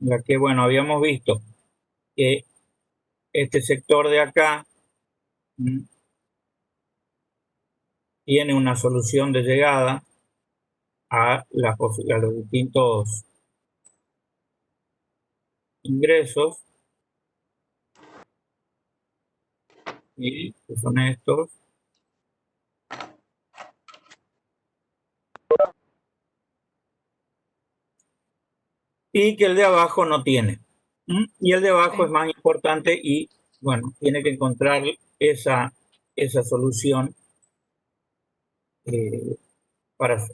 en la que, bueno, habíamos visto que este sector de acá tiene una solución de llegada a los distintos ingresos, y que son estos, y que el de abajo no tiene. Y el de abajo es más importante y, bueno, tiene que encontrar esa solución para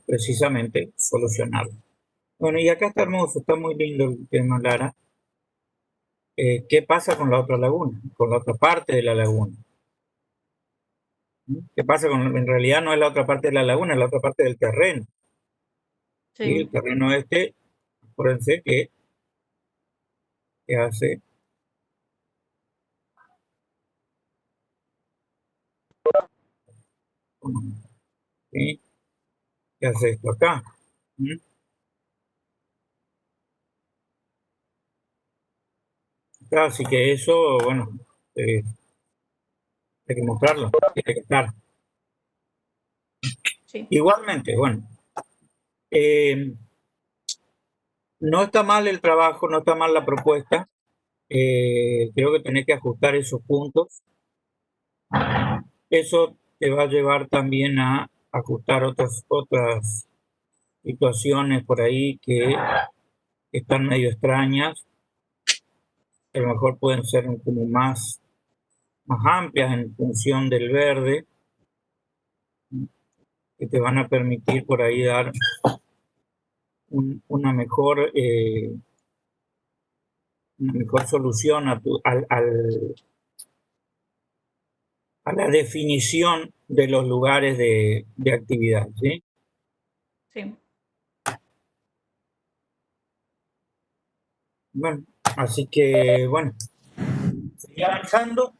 precisamente solucionarlo. Bueno, y acá está hermoso, está muy lindo el tema, Lara. ¿Qué pasa con la otra laguna? Con la otra parte de la laguna. ¿Qué pasa con, en realidad no es la otra parte de la laguna, es la otra parte del terreno? Y el Sí. terreno este, acuérdense que hace, ¿sí? Que hace esto acá. ¿Mm? Así que eso, bueno, eh, hay que mostrarlo, tiene que estar. Sí. Igualmente, bueno, eh, no está mal el trabajo, no está mal la propuesta. Creo que tenés que ajustar esos puntos. Eso te va a llevar también a ajustar otras situaciones por ahí que están medio extrañas, que a lo mejor pueden ser como más amplias en función del verde, que te van a permitir por ahí dar una mejor solución a la definición de los lugares de actividad, ¿sí? Sí. Bueno, así que, bueno, seguí avanzando.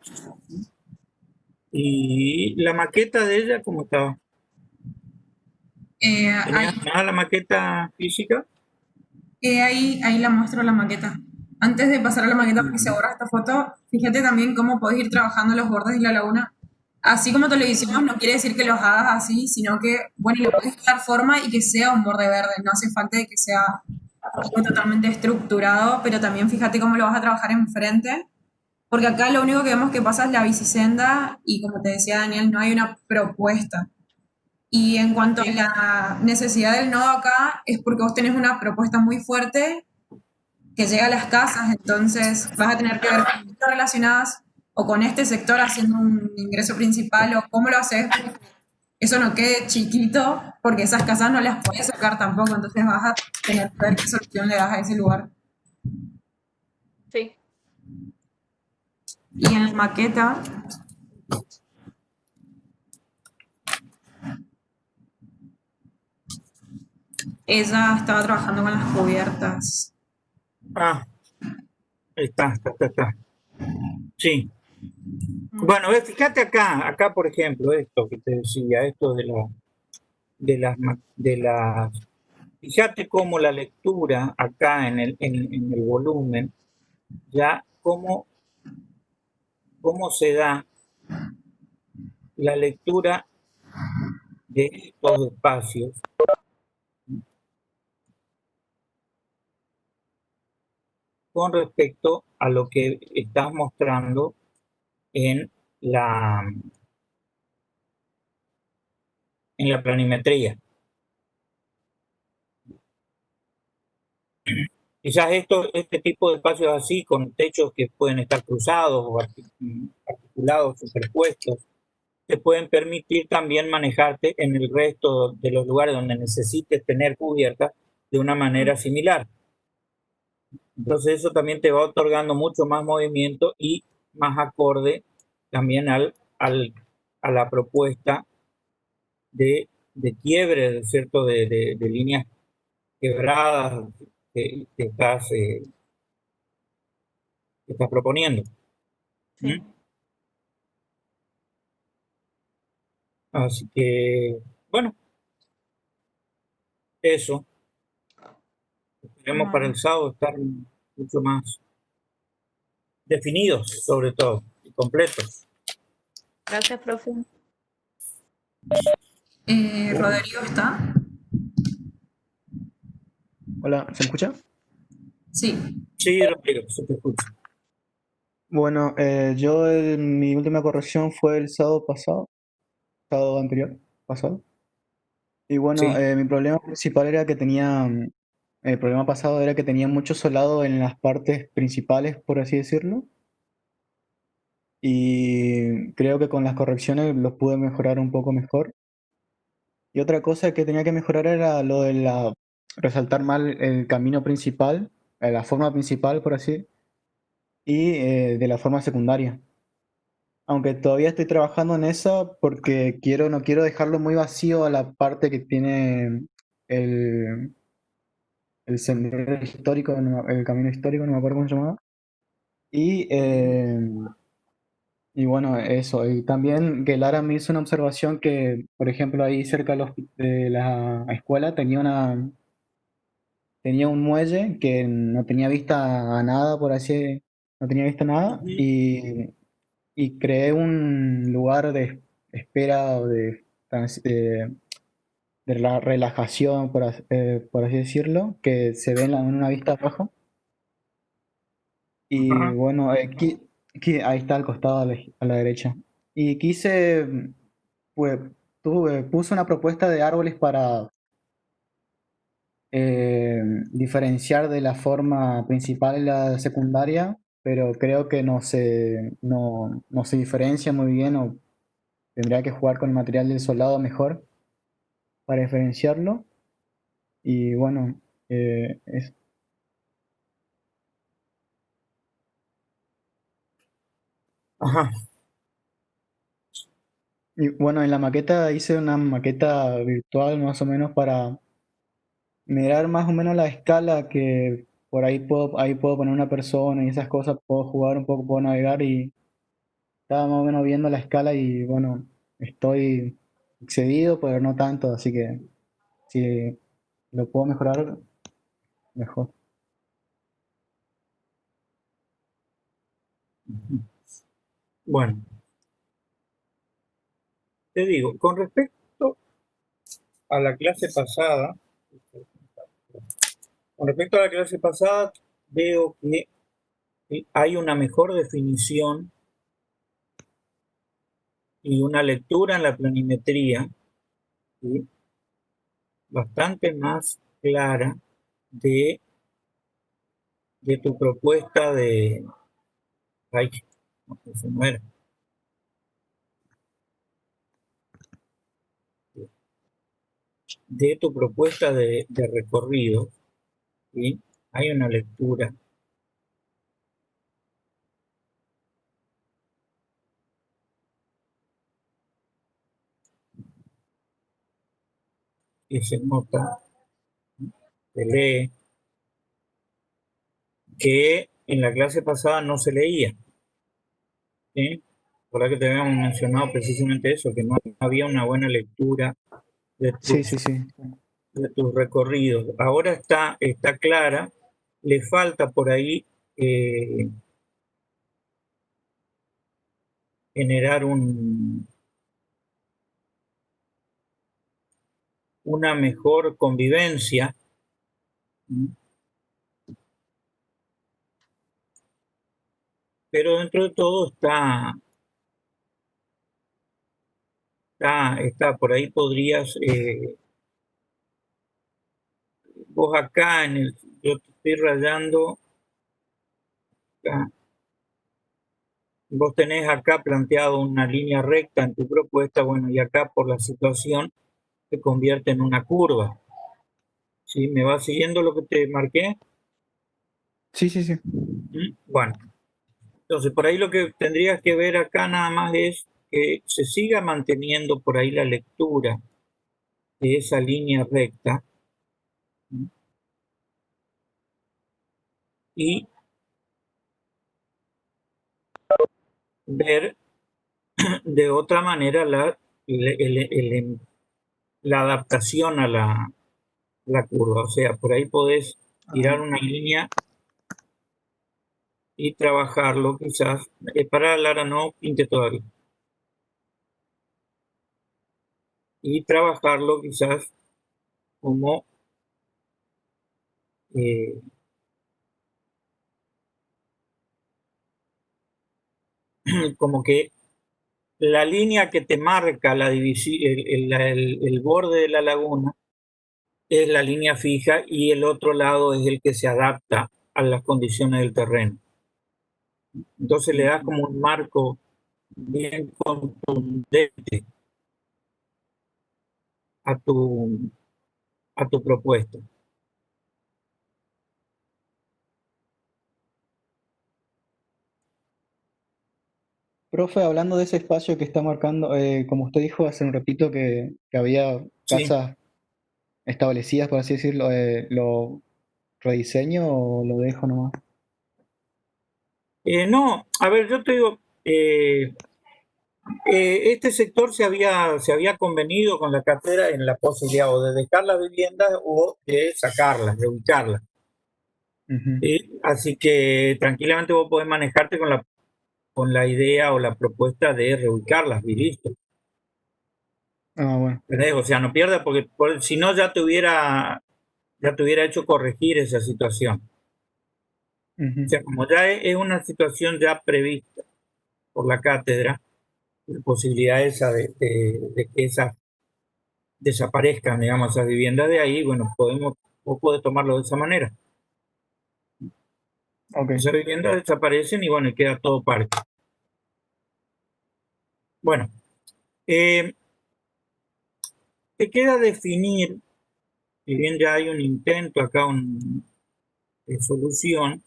Y la maqueta de ella, ¿cómo estaba? ¿Tenías Ahí, nada la maqueta física? ahí la muestro la maqueta. Antes de pasar a la maqueta para que se borra esta foto, fíjate también cómo podés ir trabajando los bordes de la laguna. Así como te lo hicimos, no quiere decir que los hagas así, sino que, bueno, le puedes dar forma y que sea un borde verde. No hace falta de que sea algo totalmente estructurado, pero también fíjate cómo lo vas a trabajar enfrente, porque acá lo único que vemos que pasa es la bicisenda y como te decía Daniel, no hay una propuesta. Y en cuanto a la necesidad del nodo acá, es porque vos tenés una propuesta muy fuerte que llega a las casas, entonces vas a tener que ver con cosas relacionadas o con este sector haciendo un ingreso principal o cómo lo haces para que eso no quede chiquito, porque esas casas no las puedes sacar tampoco, entonces vas a tener que ver qué solución le das a ese lugar. Sí. Y en la maqueta, ella estaba trabajando con las cubiertas. Ah, está. Sí. Mm. Bueno, fíjate acá por ejemplo, esto que te decía, esto de las, fíjate cómo la lectura acá en el volumen, ya cómo se da la lectura de estos espacios con respecto a lo que estás mostrando en la, en la planimetría. Quizás este tipo de espacios así, con techos que pueden estar cruzados o articulados, superpuestos, te pueden permitir también manejarte en el resto de los lugares donde necesites tener cubierta de una manera similar. Entonces eso también te va otorgando mucho más movimiento y más acorde también a la propuesta de quiebre, ¿cierto? De líneas quebradas que estás proponiendo. ¿Mm? Sí. Así que, bueno, eso. Queremos para el sábado estar mucho más definidos, sobre todo, y completos. Gracias, profe. Rodrigo está. Hola, ¿se me escucha? Sí. Sí, Rodrigo, se te escucha. Bueno, mi última corrección fue el sábado anterior, pasado. Y bueno, Sí. mi problema principal era que el problema pasado era que tenía mucho solado en las partes principales, por así decirlo. Y creo que con las correcciones los pude mejorar un poco mejor. Y otra cosa que tenía que mejorar era lo de resaltar mal el camino principal, la forma principal, por así, y de la forma secundaria. Aunque todavía estoy trabajando en esa porque no quiero dejarlo muy vacío a la parte que tiene el, el sendero histórico, el camino histórico, no me acuerdo cómo se llamaba. Y, y bueno, eso. Y también que Lara me hizo una observación que, por ejemplo, ahí cerca de la escuela tenía un muelle que no tenía vista a nada, por así, no tenía vista a nada. Ujú. Y creé un lugar de espera o de la relajación, por así decirlo, que se ve en una vista abajo. Y Ajá. bueno, ahí está al costado a la derecha. Y pues, puse una propuesta de árboles para eh, diferenciar de la forma principal y la secundaria, pero creo que no se diferencia muy bien o tendría que jugar con el material del soldado mejor para diferenciarlo. Y bueno, es, Ajá. y bueno, en la maqueta hice una maqueta virtual más o menos para mirar más o menos la escala que por ahí puedo poner una persona y esas cosas, puedo jugar un poco, puedo navegar y estaba más o menos viendo la escala y bueno, estoy excedido, pero no tanto, así que si lo puedo mejorar, mejor. Bueno, te digo, con respecto a la clase pasada, veo que hay una mejor definición y una lectura en la planimetría, ¿sí? Bastante más clara de, de tu propuesta de... Ay, no, eso no era. De tu propuesta de recorrido, ¿sí? Hay una lectura que se nota, se lee, que en la clase pasada no se leía, ¿sí? Por que te habíamos mencionado precisamente eso, que no había una buena lectura de Sí, sí, sí. tus recorridos. Ahora está clara, le falta por ahí generar una mejor convivencia, pero dentro de todo está por ahí podrías, vos acá yo te estoy rayando, acá, vos tenés acá planteado una línea recta en tu propuesta, bueno, y acá por la situación se convierte en una curva. ¿Sí? ¿Me vas siguiendo lo que te marqué? Sí, sí, sí. Bueno, entonces por ahí lo que tendrías que ver acá nada más es que se siga manteniendo por ahí la lectura de esa línea recta, ¿sí? Y ver de otra manera la adaptación a la curva. O sea, por ahí podés tirar una línea y trabajarlo quizás. Para Lara, no pinte todavía. Y trabajarlo quizás como como que la línea que te marca la división, el borde de la laguna es la línea fija y el otro lado es el que se adapta a las condiciones del terreno. Entonces le das como un marco bien contundente a tu propuesta. Profe, hablando de ese espacio que está marcando, como usted dijo hace un ratito que había Sí. casas establecidas, por así decirlo, ¿lo rediseño o lo dejo nomás? No, a ver, yo te digo, este sector se había convenido con la cátedra en la posibilidad o de dejar las viviendas o de sacarlas, de ubicarlas. Ujú. Así que tranquilamente vos podés manejarte con la idea o la propuesta de reubicarlas y listo. Ah, bueno. ¿Entendés? O sea, no pierdas porque si no ya te hubiera hecho corregir esa situación. Ujú. O sea, como ya es una situación ya prevista por la cátedra, la posibilidad esa de que esas desaparezcan, digamos, esas viviendas de ahí, bueno, vos podés tomarlo de esa manera. Ok. Esas viviendas desaparecen y bueno, y queda todo parque. Bueno, te queda definir, si bien ya hay un intento acá de solución,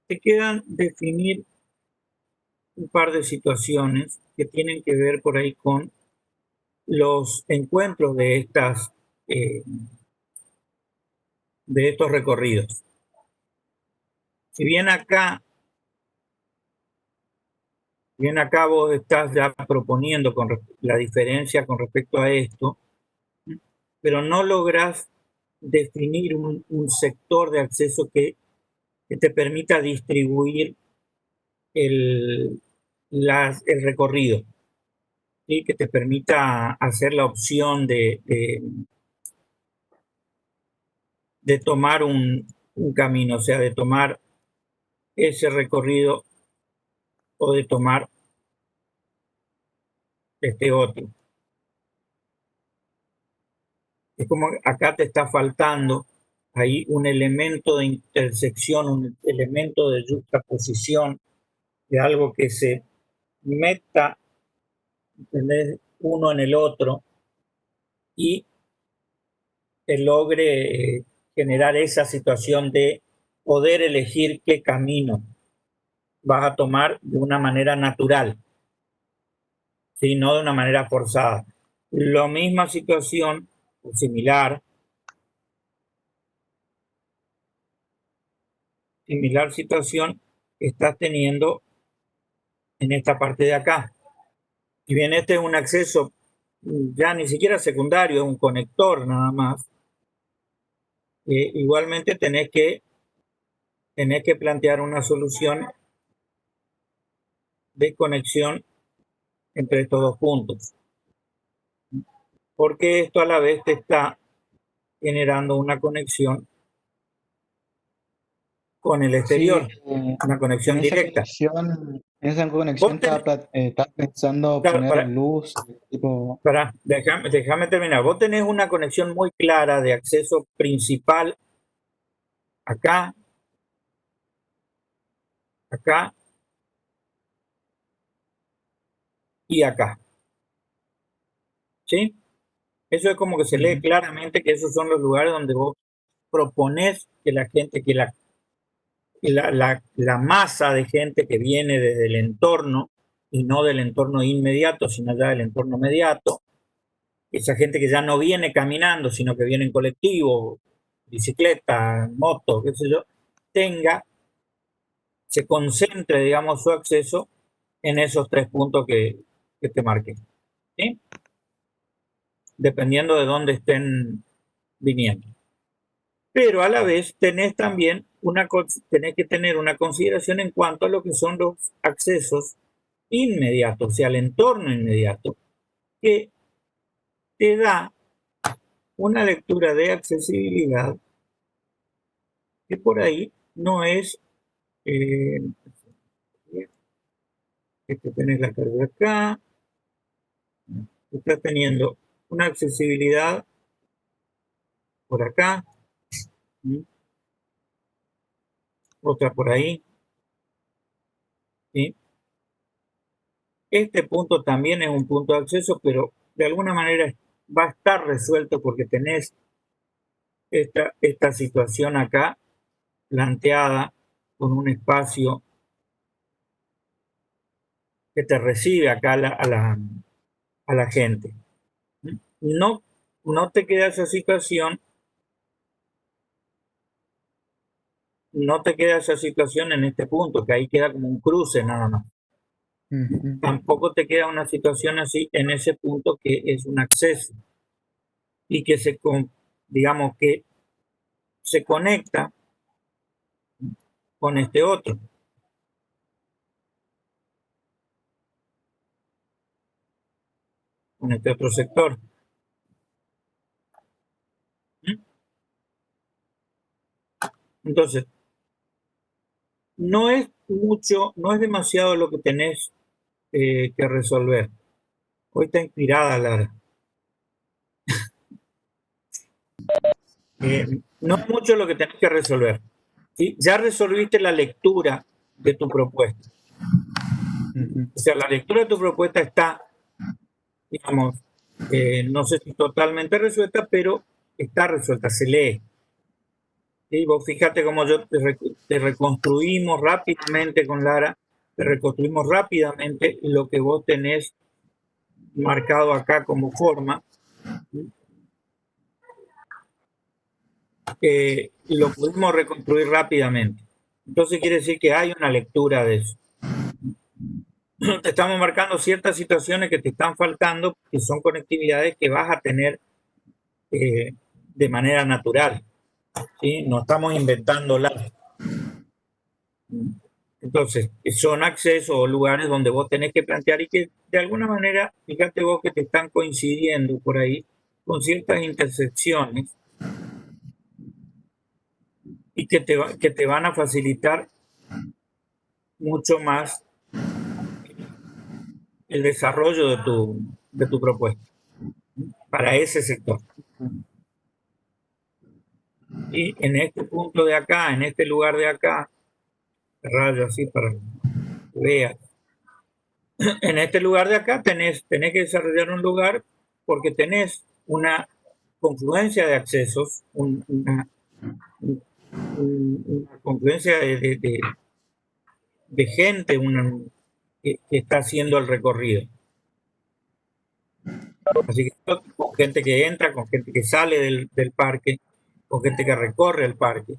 te quedan definir un par de situaciones que tienen que ver por ahí con los encuentros de estos recorridos. Si bien acá vos estás ya proponiendo la diferencia con respecto a esto, pero no logras definir un sector de acceso que te permita distribuir el recorrido, ¿sí? Que te permita hacer la opción de tomar un camino, o sea, de tomar ese recorrido o de tomar este otro. Es como acá te está faltando ahí un elemento de intersección, un elemento de juxtaposición, de algo que se meta, ¿entendés?, uno en el otro y te logre generar esa situación de poder elegir qué camino vas a tomar de una manera natural, ¿sí? No de una manera forzada. La misma situación, o similar situación estás teniendo en esta parte de acá. Si bien este es un acceso ya ni siquiera secundario, es un conector nada más, igualmente tenés que plantear una solución de conexión entre estos dos puntos, porque esto a la vez te está generando una conexión con el exterior, Sí, una conexión directa. en esa Vos conexión tenés, estaba pensando claro, poner luz, tipo, déjame terminar. Vos tenés una conexión muy clara de acceso principal acá, acá y acá, ¿sí? Eso es como que se lee ujú. claramente que esos son los lugares donde vos proponés que la gente, que la masa de gente que viene desde el entorno, y no del entorno inmediato, sino ya del entorno mediato, esa gente que ya no viene caminando, sino que viene en colectivo, bicicleta, moto, qué sé yo, se concentre, digamos, su acceso en esos tres puntos que te marqué. ¿Sí? dependiendo de dónde estén viniendo. Pero a la vez tenés también tenés que tener una consideración en cuanto a lo que son los accesos inmediatos, o sea, el entorno inmediato, que te da una lectura de accesibilidad que por ahí no es, tenés la carga acá, estás teniendo una accesibilidad por acá, ¿sí? Otra por ahí, ¿sí? Este punto también es un punto de acceso, pero de alguna manera va a estar resuelto porque tenés esta situación acá planteada con un espacio que te recibe acá a la gente. No, no te queda esa situación, no te queda esa situación en este punto, que ahí queda como un cruce nada más. Ujú. Tampoco te queda una situación así en ese punto que es un acceso y que digamos que se conecta con este otro. Con este otro sector. Entonces, no es mucho, no es demasiado lo que tenés que resolver. Hoy está inspirada, Lara. No es mucho lo que tenés que resolver. ¿Sí? Ya resolviste la lectura de tu propuesta. Ujú. O sea, la lectura de tu propuesta está, digamos, no sé si totalmente resuelta, pero está resuelta, se lee. ¿Sí? Vos fíjate cómo yo te reconstruimos rápidamente con Lara, te reconstruimos rápidamente lo que vos tenés marcado acá como forma. Lo pudimos reconstruir rápidamente. Entonces quiere decir que hay una lectura de eso. Te estamos marcando ciertas situaciones que te están faltando, que son conectividades que vas a tener de manera natural. ¿Sí? No estamos inventándolas. Entonces, son accesos o lugares donde vos tenés que plantear y que de alguna manera, fíjate vos que te están coincidiendo por ahí con ciertas intersecciones y que te van a facilitar mucho más el desarrollo de tu propuesta para ese sector. Y en este punto de acá, en este lugar de acá, rayo así para que veas, en este lugar de acá tenés que desarrollar un lugar porque tenés una confluencia de accesos, una confluencia de gente que está haciendo el recorrido. Así que con gente que entra, con gente que sale del parque, con gente que recorre el parque.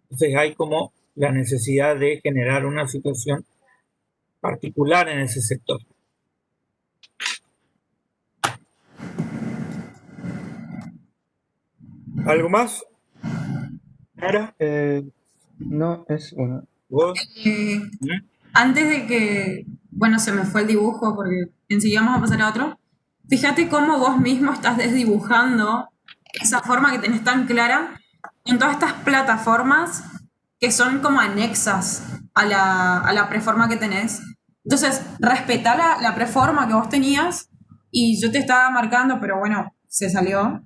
Entonces hay como la necesidad de generar una situación particular en ese sector. ¿Algo más? ¿Ara? No, es bueno. ¿Vos? Antes de que, bueno, se me fue el dibujo porque enseguida vamos a pasar a otro. Fíjate cómo vos mismo estás desdibujando esa forma que tenés tan clara en todas estas plataformas que son como anexas a la preforma que tenés. Entonces, respetá la preforma que vos tenías y yo te estaba marcando, pero bueno, se salió.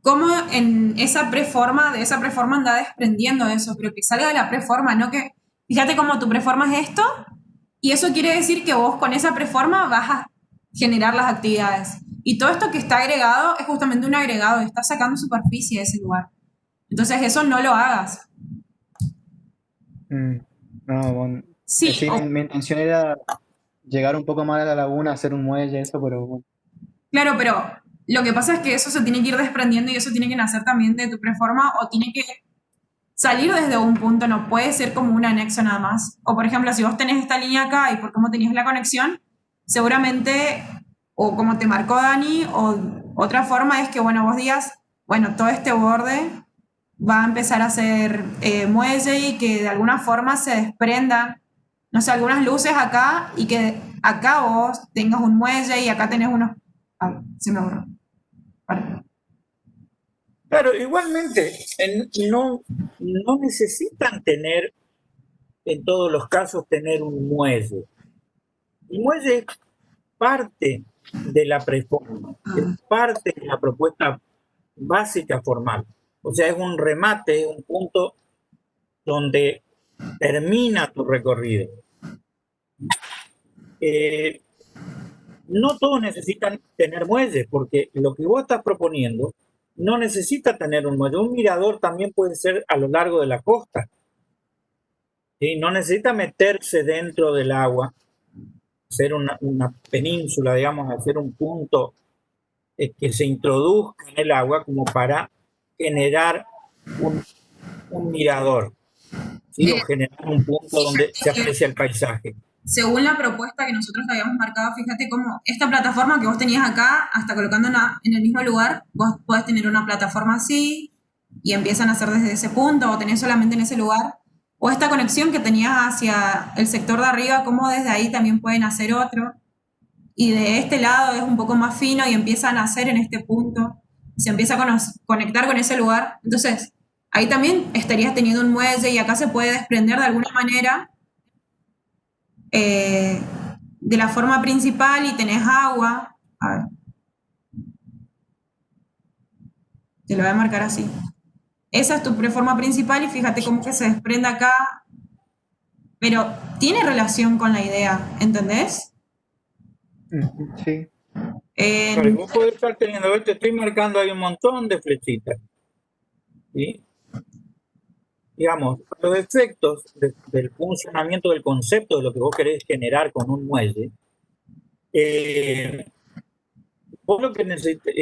Cómo en esa preforma, de esa preforma anda desprendiendo eso, pero que salga de la preforma, no que, fíjate cómo tu preforma es esto, y eso quiere decir que vos con esa preforma vas a generar las actividades. Y todo esto que está agregado es justamente un agregado, está sacando superficie de ese lugar. Entonces eso no lo hagas. No, bueno. Sí, Sí, mi intención era llegar un poco más a la laguna, hacer un muelle, eso, pero bueno. claro, pero lo que pasa es que eso se tiene que ir desprendiendo y eso tiene que nacer también de tu preforma o tiene que salir desde un punto, no puede ser como un anexo nada más. O por ejemplo, si vos tenés esta línea acá y por cómo tenías la conexión, seguramente o como te marcó Dani, o otra forma es que, bueno, vos digas, bueno, todo este borde va a empezar a ser muelle y que de alguna forma se desprendan, no sé, algunas luces acá y que acá vos tengas un muelle y acá tenés unos... Ay, se me borró. Perdón. Claro, igualmente, no necesitan tener, en todos los casos, tener un muelle. El muelle es parte de la preforma, es parte de la propuesta básica formal. O sea, es un remate, un punto donde termina tu recorrido. No todos necesitan tener muelles, porque lo que vos estás proponiendo no necesita tener un muelle. Un mirador también puede ser a lo largo de la costa. ¿Sí? No necesita meterse dentro del agua, hacer una península, digamos, hacer un punto que se introduzca en el agua como para generar un mirador, ¿sí? O generar un punto donde se aprecia el paisaje. Según la propuesta que nosotros habíamos marcado, fíjate cómo esta plataforma que vos tenías acá, hasta colocándola en el mismo lugar, vos podés tener una plataforma así y empiezan a hacer desde ese punto o tenés solamente en ese lugar. O esta conexión que tenías hacia el sector de arriba, cómo desde ahí también pueden hacer otro. Y de este lado es un poco más fino y empiezan a hacer en este punto. Se empieza a conectar con ese lugar. Entonces, ahí también estarías teniendo un muelle y acá se puede desprender de alguna manera de la forma principal y tenés agua. A ver, te lo voy a marcar así. Esa es tu preforma principal y fíjate cómo que se desprende acá, pero tiene relación con la idea, ¿entendés? Sí. Pero vos podés estar teniendo, te estoy marcando ahí un montón de flechitas. ¿Sí? Digamos, los efectos del funcionamiento del concepto de lo que vos querés generar con un muelle, vos lo que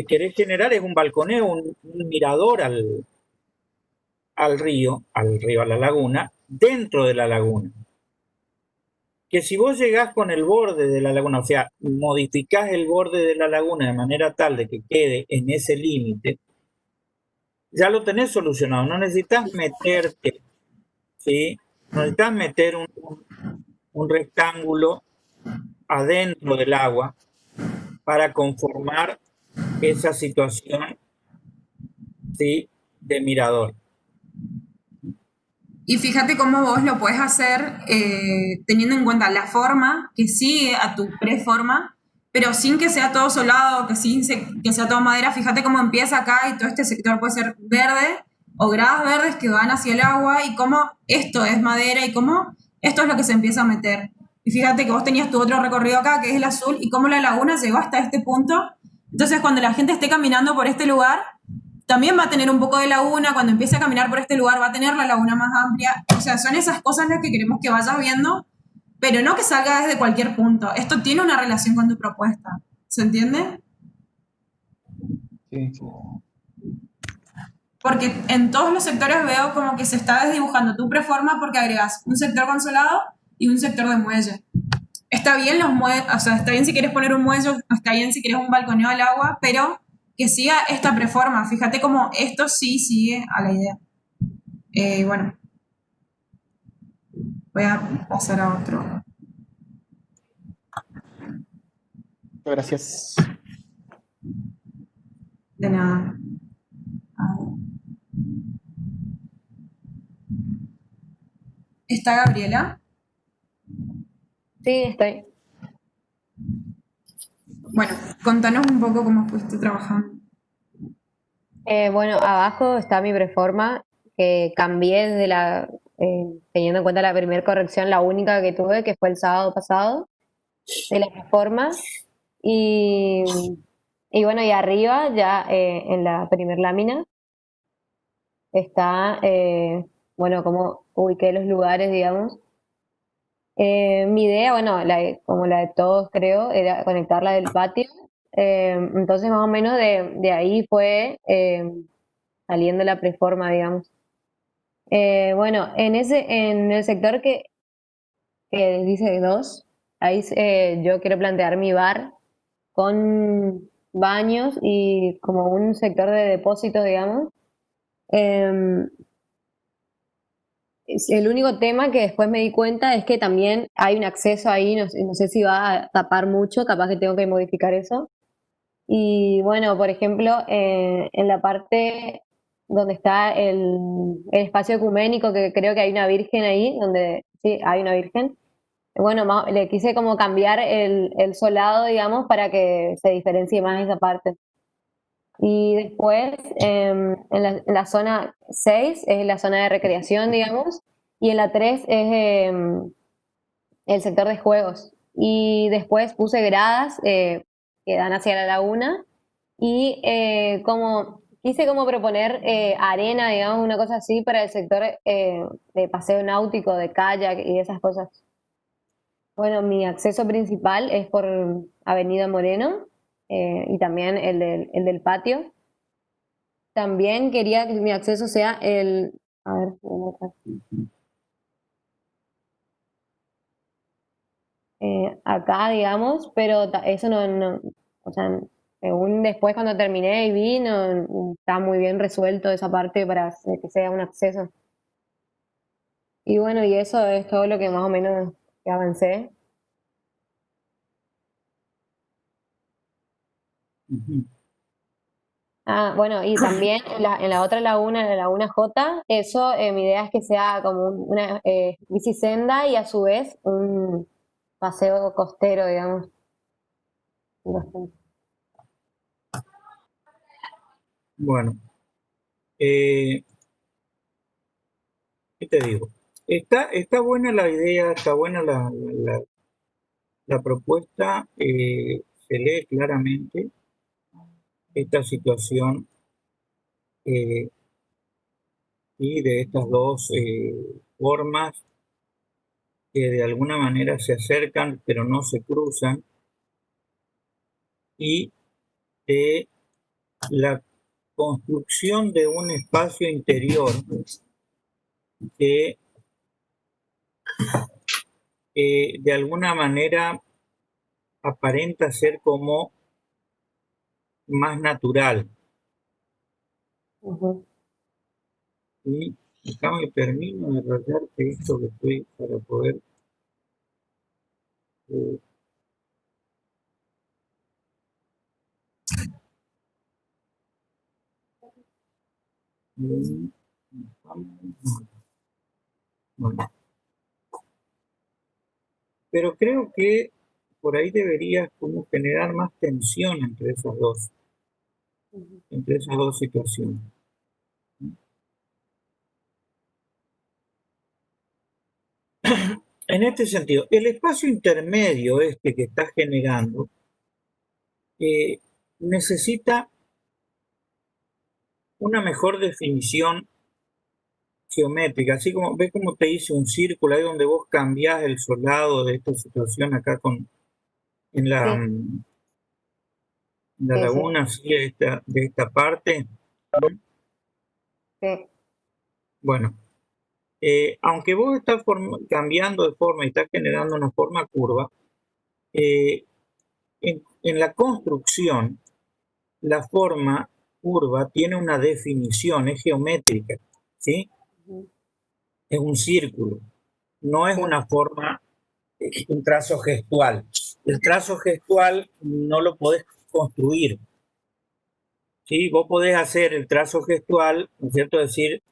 querés generar es un balconeo, un mirador al río, a la laguna, dentro de la laguna. Que si vos llegás con el borde de la laguna, o sea, modificás el borde de la laguna de manera tal de que quede en ese límite, ya lo tenés solucionado. No necesitas meterte, ¿sí? No necesitas meter un rectángulo adentro del agua para conformar esa situación, ¿sí? De mirador. Y fíjate cómo vos lo puedes hacer teniendo en cuenta la forma que sigue a tu preforma, pero sin que sea todo solado, que sea todo madera. Fíjate cómo empieza acá y todo este sector puede ser verde o gradas verdes que van hacia el agua y cómo esto es madera y cómo esto es lo que se empieza a meter. Y fíjate que vos tenías tu otro recorrido acá, que es el azul, y cómo la laguna llegó hasta este punto. Entonces, cuando la gente esté caminando por este lugar, también va a tener un poco de laguna, cuando empiece a caminar por este lugar va a tener la laguna más amplia. O sea, son esas cosas las que queremos que vayas viendo, pero no que salga desde cualquier punto. Esto tiene una relación con tu propuesta. ¿Se entiende? Sí. Porque en todos los sectores veo como que se está desdibujando tu preforma porque agregas un sector consolado y un sector de muelle. Está bien los muelles, o sea, está bien si quieres poner un muelle, está bien si quieres un balconeo al agua, pero que siga esta preforma. Fíjate cómo esto sí sigue a la idea. Bueno, voy a pasar a otro. Gracias. De nada. A ver. ¿Está Gabriela? Sí, estoy. Bueno, contanos un poco cómo estuviste trabajando. Bueno, abajo está mi preforma, que cambié teniendo en cuenta la primera corrección, la única que tuve, que fue el sábado pasado, de la preforma. Y, y bueno, y arriba, ya en la primer lámina, está, bueno, como ubiqué los lugares, digamos. Mi idea, bueno, como la de todos creo, era conectarla del patio. Entonces más o menos de ahí fue saliendo la preforma, digamos. Bueno, en el sector que dice dos, ahí yo quiero plantear mi bar con baños y como un sector de depósitos, digamos. Em, el único tema que después me di cuenta es que también hay un acceso ahí, no sé si va a tapar mucho, capaz que tengo que modificar eso. Y bueno, por ejemplo, en la parte donde está el espacio ecuménico, que creo que hay una virgen ahí, donde sí, hay una virgen. Bueno, le quise como cambiar el solado, digamos, para que se diferencie más esa parte. Y después, en la zona 6 es la zona de recreación, digamos, y en la 3 es el sector de juegos. Y después puse gradas que dan hacia la laguna y como quise como proponer arena, digamos, una cosa así para el sector de paseo náutico, de kayak y esas cosas. Bueno, mi acceso principal es por Avenida Moreno y también el del patio. También quería que mi acceso sea a ver, acá, digamos, pero eso o sea, según después cuando terminé y vi, no está muy bien resuelto esa parte para que sea un acceso. Y bueno, y eso es todo lo que más o menos que avancé. Ujú. Ah, bueno, y también en la otra laguna, en la laguna J, eso, mi idea es que sea como una bicisenda y a su vez un paseo costero, digamos. Bueno, eh, ¿qué te digo? Está buena la idea, está buena la propuesta, se lee claramente esta situación eh, y de estas dos formas que de alguna manera se acercan pero no se cruzan, y de la construcción de un espacio interior que de alguna manera aparenta ser como más natural. Ujú. Y acá me termino de rayarte esto que estoy para poder eh, mm, bueno, pero creo que por ahí deberías como generar más tensión entre esas dos situaciones. En este sentido, el espacio intermedio este que estás generando eh, necesita una mejor definición geométrica, así como ves como te hice un círculo ahí donde vos cambiás el solado de esta situación acá en Sí, la sí, sí, laguna, así de esta parte. sí. Bueno, aunque vos estás cambiando de forma y estás generando una forma curva, eh, en la construcción la forma curva tiene una definición, es geométrica, ¿sí? Ujú. Es un círculo, no es Sí, una forma, un trazo gestual. El trazo gestual no lo podés construir, ¿sí? Vos podés hacer el trazo gestual, ¿no es cierto? Decir,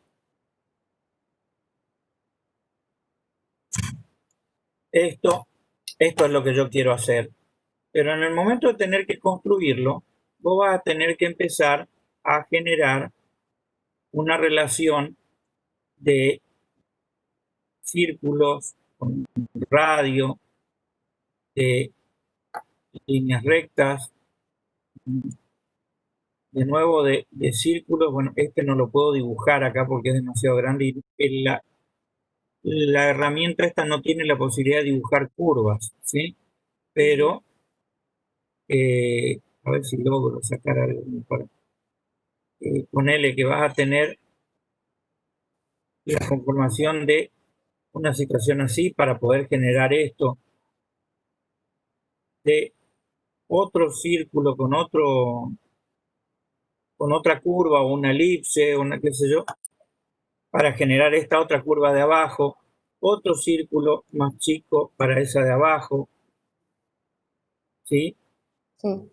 esto, esto es lo que yo quiero hacer. Pero en el momento de tener que construirlo, vos vas a tener que empezar a generar una relación de círculos con radio, de líneas rectas, de nuevo de círculos. Bueno, este no lo puedo dibujar acá porque es demasiado grande y la herramienta esta no tiene la posibilidad de dibujar curvas, ¿sí? Pero a ver si logro sacar algo para ponerle que vas a tener la conformación de una situación así para poder generar esto de otro círculo con otra curva o una elipse, una qué sé yo, para generar esta otra curva de abajo, otro círculo más chico para esa de abajo, ¿sí? Sí.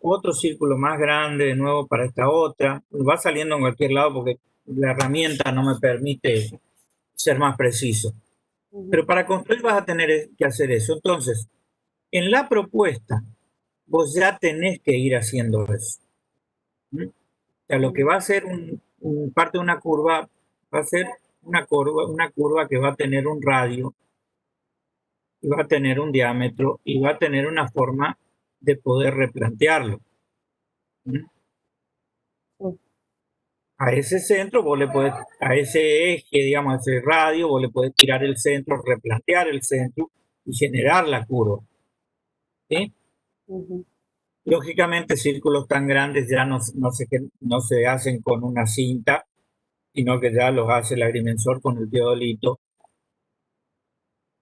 Otro círculo más grande de nuevo para esta otra. Va saliendo en cualquier lado porque la herramienta no me permite ser más preciso. Pero para construir vas a tener que hacer eso. Entonces, en la propuesta, vos ya tenés que ir haciendo eso. ¿Mm? O sea, lo que va a ser parte de una curva, va a ser una curva que va a tener un radio, y va a tener un diámetro, y va a tener una forma de poder replantearlo. ¿Mm? Sí. A ese centro, vos le podés, a ese eje, digamos, a ese radio, vos le podés tirar el centro, replantear el centro y generar la curva. ¿Sí? Ujú. Lógicamente, círculos tan grandes ya no se hacen con una cinta, sino que ya los hace el agrimensor con el teodolito,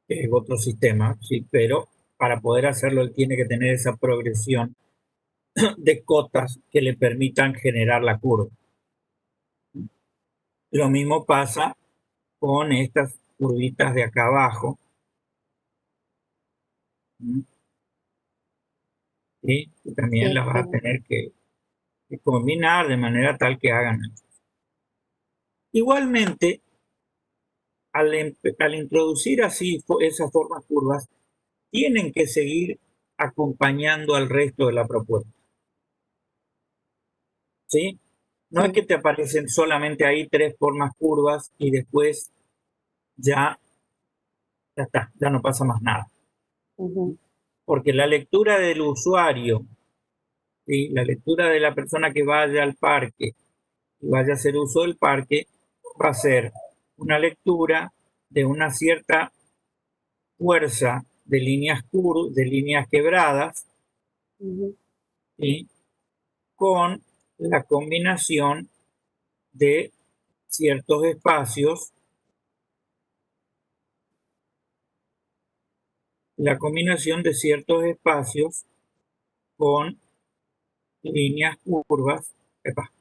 que es otro sistema, ¿sí? Pero para poder hacerlo, él tiene que tener esa progresión de cotas que le permitan generar la curva. Lo mismo pasa con estas curvitas de acá abajo, ¿sí? Y también Sí, las vas a sí. tener que combinar de manera tal que hagan. Igualmente, al introducir así esas formas curvas, tienen que seguir acompañando al resto de la propuesta. ¿Sí? No es Sí. que te aparecen solamente ahí 3 formas curvas y después ya está, ya no pasa más nada. Ujú. Porque la lectura del usuario, ¿sí? La lectura de la persona que vaya al parque y vaya a hacer uso del parque, va a ser una lectura de una cierta fuerza de de líneas quebradas, Ujú. ¿sí? Con la combinación de ciertos espacios, con líneas curvas, epa,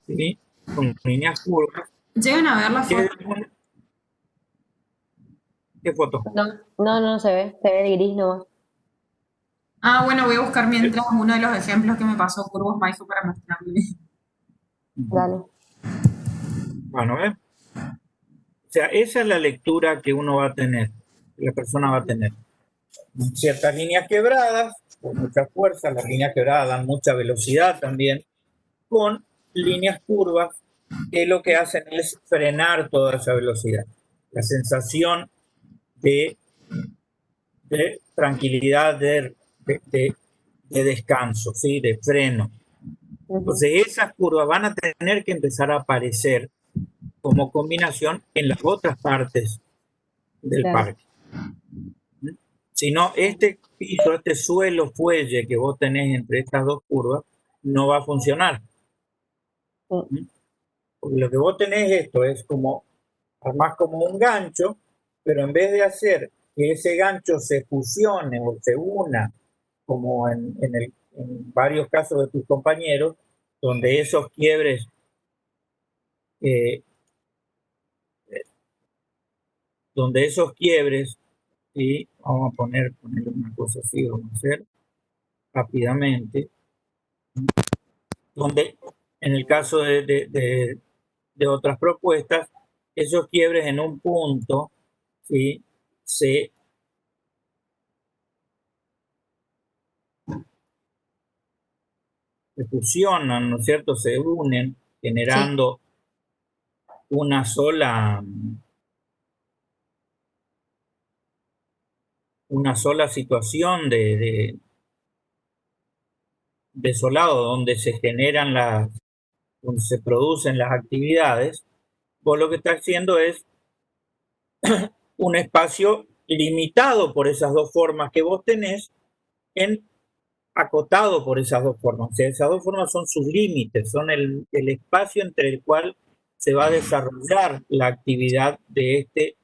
¿sí? Con líneas curvas. Llegan a ver la ¿Qué, foto. qué foto? No se ve de gris nomás. Ah, bueno, voy a buscar mientras uno de los ejemplos que me pasó Curvos Maijo para mostrarle. Dale. Bueno, ¿ves? O sea, esa es la lectura que uno va a tener, que la persona va a tener. Ciertas líneas quebradas, con mucha fuerza, las líneas quebradas dan mucha velocidad también, con líneas curvas que lo que hacen es frenar toda esa velocidad. La sensación de, de tranquilidad, de descanso, ¿sí? De freno. Ujú. Entonces esas curvas van a tener que empezar a aparecer como combinación en las otras partes del Claro. parque. Si no, este piso, este suelo fuelle que vos tenés entre estas dos curvas, no va a funcionar. Sí. Porque lo que vos tenés esto es como, más como un gancho, pero en vez de hacer que ese gancho se fusione o se una, como en varios casos de tus compañeros, donde esos quiebres, eh, ¿sí? Vamos a ponerle una cosa así, vamos a hacer rápidamente, donde en el caso de otras propuestas, esos quiebres en un punto, ¿sí? se fusionan, ¿no es cierto? Se unen, Sí. generando una sola situación de desolado, donde se generan donde se producen las actividades. Vos lo que estás haciendo es un espacio limitado por esas dos formas que vos tenés, acotado por esas dos formas. O sea, esas dos formas son sus límites, son el espacio entre el cual se va a desarrollar la actividad de este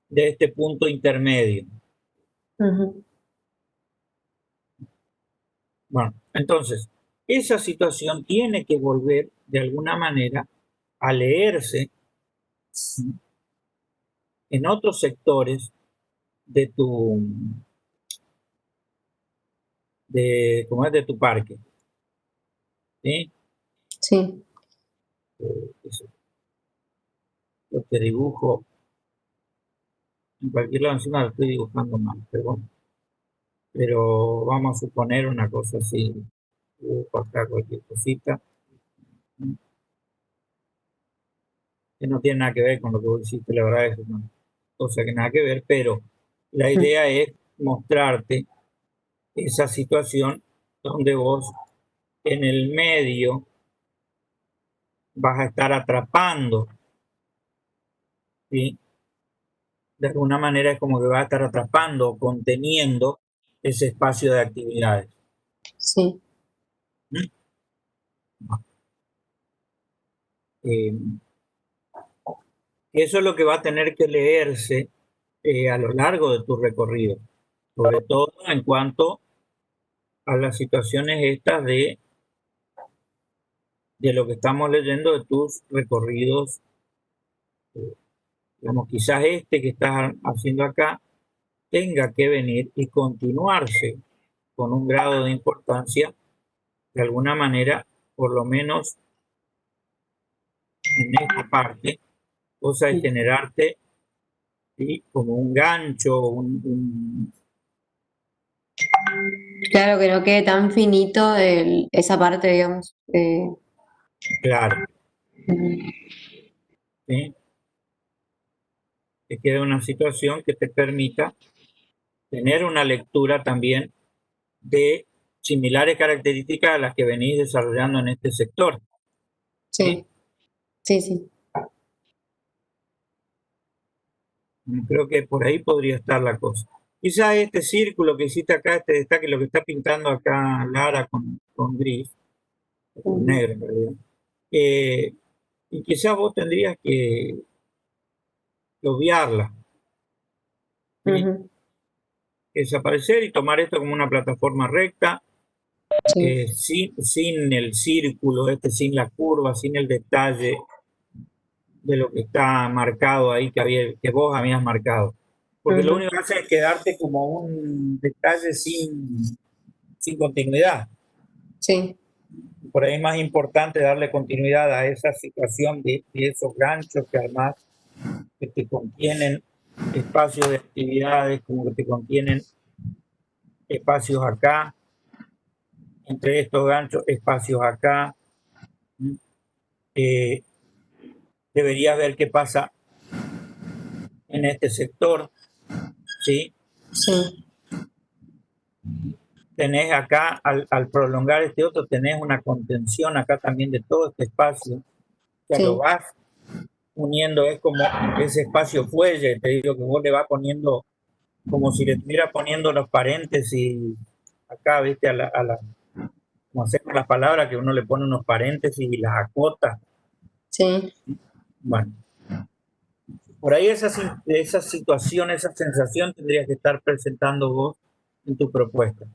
de este punto intermedio. Ujú. Bueno, entonces, esa situación tiene que volver de alguna manera a leerse en otros sectores de ¿cómo es? De tu parque. ¿Sí? Sí. Eso. Yo te dibujo en cualquier lado, encima lo estoy dibujando mal, pero bueno. Pero vamos a suponer una cosa así. Dibujo acá cualquier cosita que no tiene nada que ver con lo que vos hiciste, la verdad es una cosa que nada que ver, pero la idea es mostrarte esa situación donde vos en el medio vas a estar atrapando, ¿sí? De alguna manera es como que vas a estar atrapando o conteniendo ese espacio de actividades. Sí. ¿Mm? Eh, Eso es lo que va a tener que leerse a lo largo de tu recorrido, sobre todo en cuanto a las situaciones estas de lo que estamos leyendo de tus recorridos. Digamos, quizás este que estás haciendo acá tenga que venir y continuarse con un grado de importancia, de alguna manera, por lo menos en esta parte, cosa de generarte, ¿sí? Como un gancho, Claro, que no quede tan finito esa parte, digamos. claro, Ujú. ¿sí? Que quede una situación que te permita tener una lectura también de similares características a las que venís desarrollando en este sector, ¿sí? Sí, sí. Creo que por ahí podría estar la cosa. Quizá este círculo que hiciste acá, este destaque, lo que está pintando acá Lara con gris, con Ujú. negro en realidad, y quizás vos tendrías que obviarla, ¿sí? Ujú. Desaparecer y tomar esto como una plataforma recta, Sí. sin el círculo, sin la curva, sin el detalle de lo que está marcado ahí que vos habías marcado. Porque lo Ujú. único que hace es quedarte como un detalle sin continuidad. Sí. Por ahí es más importante darle continuidad a esa situación de esos ganchos que además que te contienen espacios de actividades, como que te contienen espacios acá, entre estos ganchos, espacios acá. Eh, Deberías ver qué pasa en este sector, ¿sí? Sí. Tenés acá, al prolongar este otro, tenés una contención acá también de todo este espacio, que lo Sí. vas uniendo, es como ese espacio fuelle, te digo que vos le vas poniendo, como si le estuviera poniendo los paréntesis acá, viste, como hacemos las palabras, que uno le pone unos paréntesis y las acota. Sí. Bueno, por ahí esa situación, esa sensación tendrías que estar presentando vos en tu propuesta.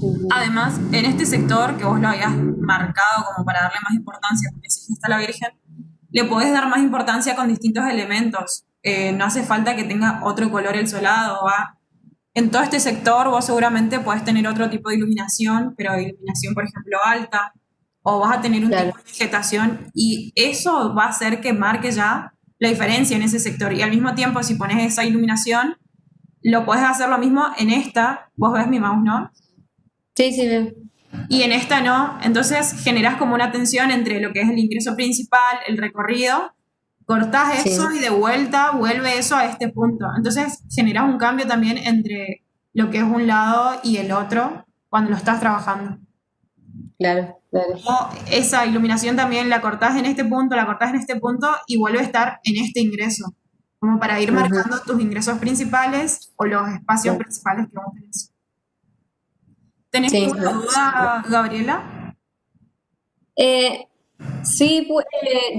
Ujú. Además, en este sector que vos lo habías marcado como para darle más importancia, porque si está la Virgen, le podés dar más importancia con distintos elementos. No hace falta que tenga otro color el solado. En todo este sector vos seguramente podés tener otro tipo de iluminación, pero iluminación, por ejemplo, alta, o vas a tener un Claro. tipo de vegetación y eso va a hacer que marque ya la diferencia en ese sector. Y al mismo tiempo, si pones esa iluminación, lo podés hacer lo mismo en esta. Vos ves mi mouse, ¿no? Sí, sí, veo. Y en esta no. Entonces generás como una tensión entre lo que es el ingreso principal, el recorrido, cortás eso Sí. y de vuelta vuelve eso a este punto. Entonces generás un cambio también entre lo que es un lado y el otro cuando lo estás trabajando. Claro, claro. Como esa iluminación también la cortás en este punto, la cortás en este punto y vuelve a estar en este ingreso. Como para ir Ujú. marcando tus ingresos principales o los espacios Claro. principales que vos tenés. ¿Tenés Sí. alguna duda, Gabriela? Eh, sí,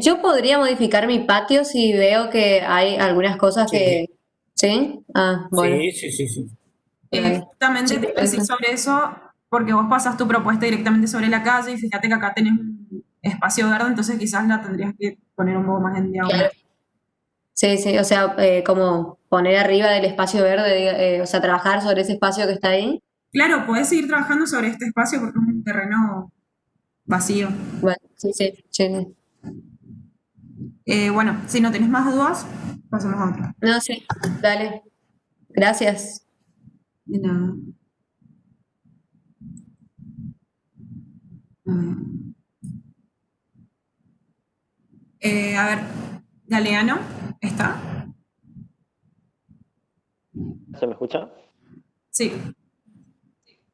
yo podría modificar mi patio si veo que hay algunas cosas Sí, ¿Sí? Ah, bueno, Sí. dale. Justamente Sí, te iba a decir perfecto. sobre eso, porque vos pasás tu propuesta directamente sobre la calle y fíjate que acá tenés un espacio verde, entonces quizás la tendrías que poner un poco más en diagonal. Claro. Sí, sí, o sea, como poner arriba del espacio verde, o sea, trabajar sobre ese espacio que está ahí. Claro, podés seguir trabajando sobre este espacio porque es un terreno vacío. Bueno, sí, sí, sí, sí. Bueno, si no tenés más dudas, pasamos a otro. No, sí, dale. Gracias. De nada. Mm. A ver, Galeano, ¿está? ¿Se me escucha? Sí,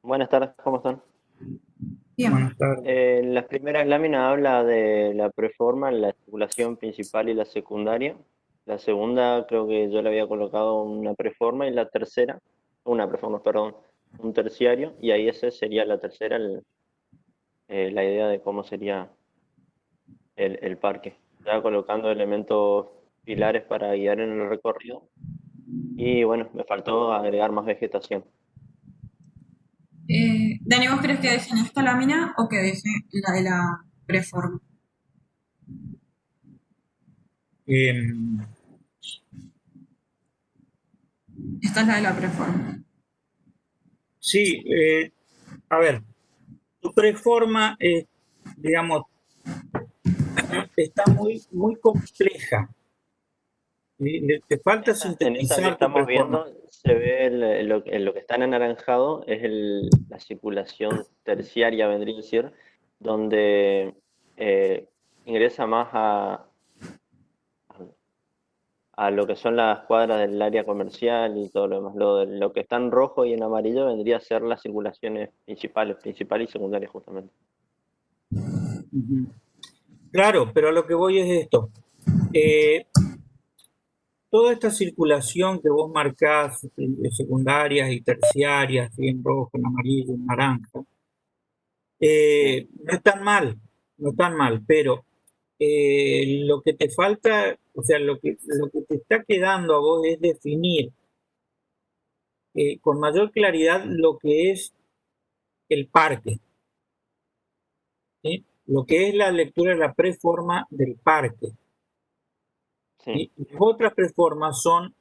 Buenas tardes, ¿cómo están? bien. Buenas tardes. En las primeras láminas habla de la preforma, la articulación principal y la secundaria. La segunda creo que yo le había colocado una preforma y la tercera, una preforma, perdón, un terciario, y ahí ese sería la tercera, la idea de cómo sería el parque. Ya colocando elementos pilares para guiar en el recorrido. Y bueno, me faltó agregar más vegetación. Dani, ¿vos crees que dejen esta lámina o que deje la de la preforma? Em, Esta es la de la preforma. sí, a ver, tu preforma, digamos, está muy compleja. ¿Sí? Te falta En esa que sintetizar tu estamos preforma. viendo se ve lo que está en anaranjado es la circulación terciaria, vendría a decir, donde eh, ingresa más a lo que son las cuadras del área comercial y todo lo demás. Lo que está en rojo y en amarillo vendría a ser las circulaciones principal y secundaria justamente. Ujú. Claro, pero a lo que voy es esto. Eh, Toda esta circulación que vos marcás, de secundarias y terciarias, ¿sí? En rojo, en amarillo, en naranja, Bien, no es tan mal, no es tan mal, pero lo que te falta, o sea, lo que te está quedando a vos es definir con mayor claridad lo que es el parque, ¿sí? Lo que es la lectura de la preforma del parque. sí, ¿Sí? Las otras preformas son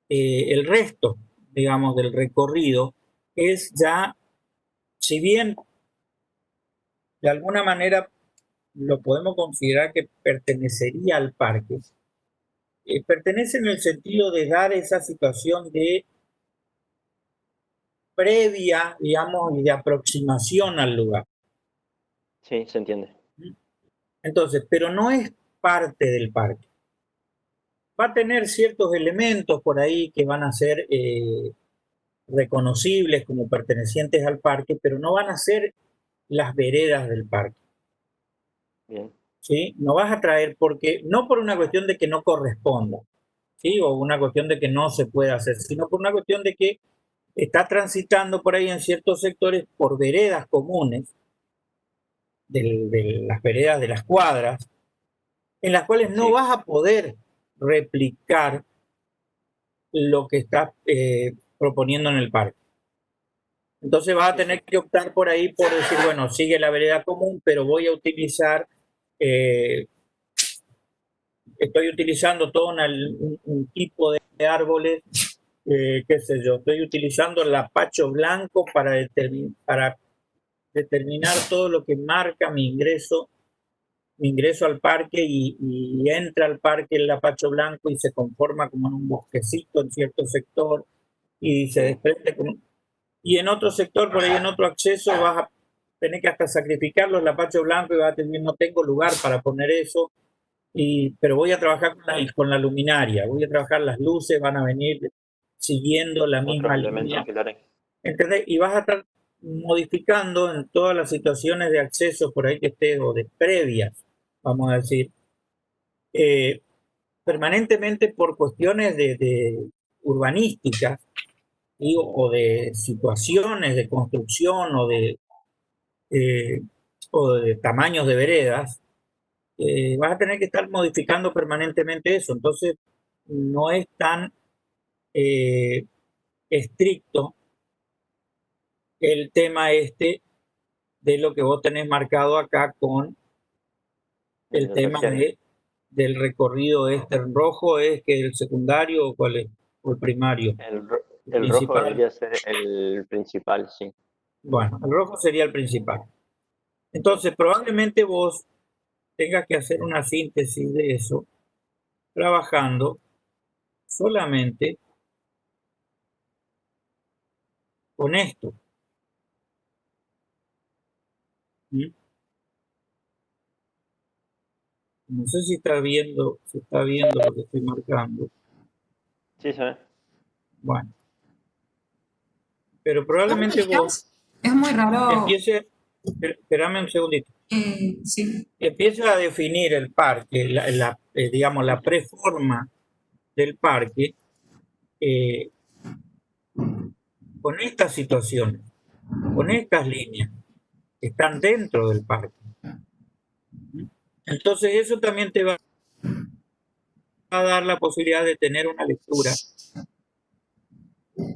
el resto, digamos, del recorrido, es ya, si bien de alguna manera lo podemos considerar que pertenecería al parque, pertenece en el sentido de dar esa situación de previa, digamos, y de aproximación al lugar. sí, se entiende. Entonces, pero no es parte del parque. Va a tener ciertos elementos por ahí que van a ser reconocibles como pertenecientes al parque, pero no van a ser las veredas del parque. Bien, ¿Sí? No vas a traer porque, no por una cuestión de que no corresponda, ¿sí? O una cuestión de que no se pueda hacer, sino por una cuestión de que está transitando por ahí en ciertos sectores por veredas comunes, de las veredas de las cuadras, en las cuales no sí, vas a poder replicar lo que estás proponiendo en el parque. Entonces vas a sí, tener sí, que optar por ahí por decir, bueno, sigue la vereda común, pero voy a utilizar, eh, estoy utilizando todo un tipo de árboles, qué sé yo, estoy utilizando el apacho blanco para determinar todo lo que marca mi ingreso al parque y entra al parque el apacho blanco y se conforma como en un bosquecito en cierto sector y se sí, desprende como... Y en otro sector, por ahí en otro acceso, vas a tener que hasta sacrificarlo el apacho blanco y vas a tener, no tengo lugar para poner eso, pero voy a trabajar con la luminaria, voy a trabajar las luces, van a venir siguiendo la otros misma elementos línea, pilares. ¿entendés? Y vas a estar modificando en todas las situaciones de acceso por ahí que estés o de previas, vamos a decir, eh, permanentemente por cuestiones de urbanísticas, ¿sí? O de situaciones de construcción eh, o de tamaños de veredas, vas a tener que estar modificando permanentemente eso. Entonces, no es tan estricto el tema este de lo que vos tenés marcado acá con el tema del recorrido este. ¿El rojo es que el secundario o cuál es? ¿O el primario? El rojo debería ser el principal, sí. Bueno, el rojo sería el principal. Entonces, probablemente vos tengas que hacer una síntesis de eso, trabajando solamente con esto. ¿Mm? No sé si está viendo lo que estoy marcando. Sí, se ve. Bueno, pero probablemente vos Es muy raro. espérame un segundito. Sí. Empieza a definir el parque, digamos, la preforma del parque con estas situaciones, con estas líneas que están dentro del parque. Entonces eso también te va a dar la posibilidad de tener una lectura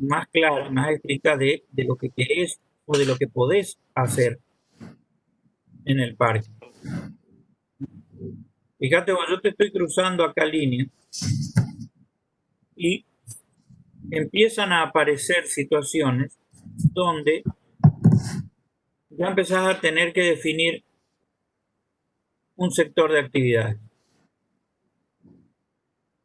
más clara, más estricta de lo que querés o de lo que podés hacer en el parque. Fíjate, yo te estoy cruzando acá líneas y empiezan a aparecer situaciones donde ya empezás a tener que definir un sector de actividades.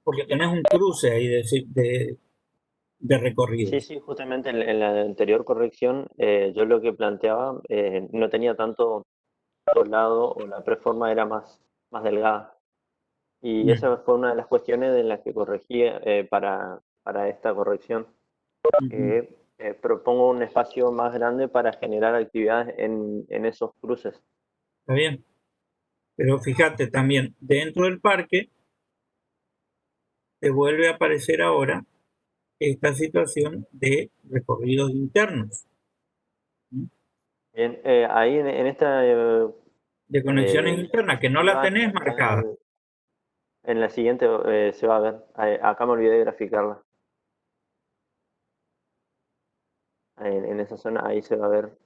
Porque tenés un cruce ahí de recorridos. Sí, justamente en la anterior corrección yo lo que planteaba no tenía tanto lado o la preforma era más delgada. Y esa fue una de las cuestiones de las que corregí para esta corrección. Propongo un espacio más grande para generar actividades en esos cruces. Está bien. Pero fíjate también, dentro del parque te vuelve a aparecer ahora esta situación de recorridos internos, Bien, ahí en esta... de conexiones internas, que no la tenés marcada. En la siguiente se va a ver. Acá me olvidé de graficarla. En esa zona ahí se va a ver.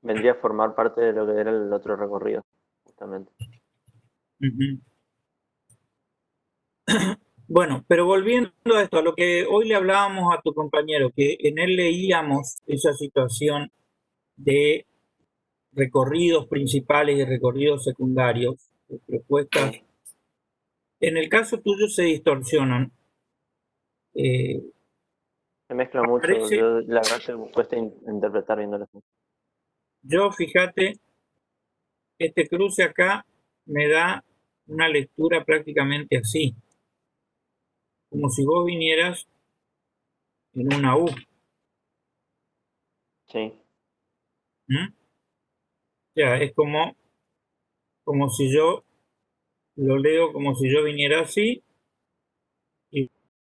Vendría a formar parte de lo que era el otro recorrido, justamente. Bueno, pero volviendo a esto, a lo que hoy le hablábamos a tu compañero, que en él leíamos esa situación de recorridos principales y recorridos secundarios, propuestas. En el caso tuyo se distorsionan. Se mezcla mucho. La verdad que me cuesta interpretar viéndolo. Yo, fíjate, este cruce acá me da una lectura prácticamente así, como si vos vinieras en una U. Sí. O sea, es como si yo lo leo como si yo viniera así